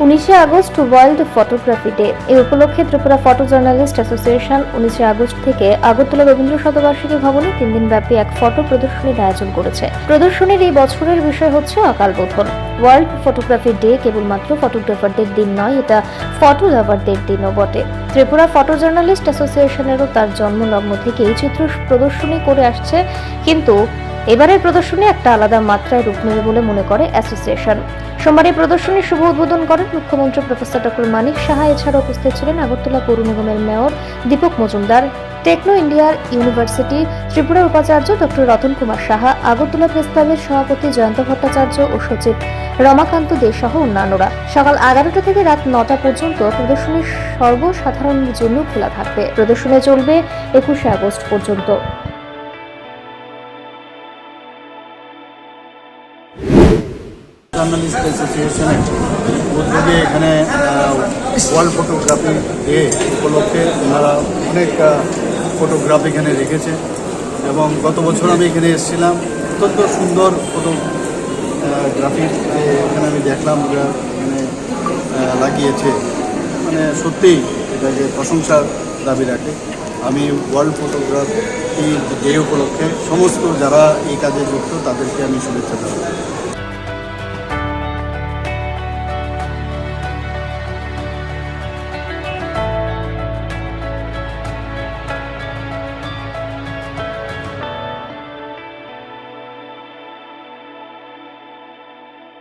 19 August world photography day. এই উপলক্ষে Tripura photo journalist association 19 August থেকে আগরতলা রবীন্দ্র শতবার্ষিকী ভবনে 3 দিনব্যাপী এক ফটো প্রদর্শনীর আয়োজন করেছে। প্রদর্শনীর এই বছরের বিষয় হচ্ছে অকাল বোধন। ওয়ার্ল্ড ফটোগ্রাফি ডে কেবলমাত্র ফটোগ্রাফারদের দিন নয়, এটা ফটো লাভারদের দিনও বটে। ত্রিপুরা ফটো জার্নালিস্ট অ্যাসোসিয়েশনেরও তার জন্মলগ্ন থেকেই চিত্র প্রদর্শনী করে আসছে, কিন্তু এবারের প্রদর্শনী একটা আলাদা মাত্রায় রূপ নেবে বলে মনে করে অ্যাসোসিয়েশন। সোমবার এই প্রদর্শনীর শুভ উদ্বোধন করেন মুখ্যমন্ত্রী প্রফেসর ডক্টর মানিক সাহা। এছাড়া উপস্থিত ছিলেন আগরতলা পৌর নিগমের মেয়র দীপক মজুমদার, টেকনো ইন্ডিয়ার ইউনিভার্সিটি ত্রিপুরার উপাচার্য ডক্টর রতন কুমার সাহা, আগরতলা প্রেস ক্লাবের সভাপতি জয়ন্ত ভট্টাচার্য ও সচিব রমাকান্ত দে সহ অন্যান্যরা। সকাল 11টা থেকে রাত 9টা পর্যন্ত প্রদর্শনী সর্বসাধারণের জন্য খোলা থাকবে। প্রদর্শনী চলবে 21 আগস্ট পর্যন্ত। জার্নালিস্ট অ্যাসোসিয়েশনের উদ্যোগে এখানে ওয়ার্ল্ড ফটোগ্রাফি ডে উপলক্ষে ওনারা অনেক ফটোগ্রাফি এখানে রেখেছে এবং গত বছর আমি এখানে এসেছিলাম। অত্যন্ত সুন্দর ফটোগ্রাফি এখানে আমি দেখলাম এখানে লাগিয়েছে, মানে সত্যিই এটাকে প্রশংসার দাবি রাখে। আমি ওয়ার্ল্ড ফটোগ্রাফি ডে উপলক্ষে সমস্ত যারা এই কাজে যুক্ত তাদেরকে আমি শুভেচ্ছা জানাই।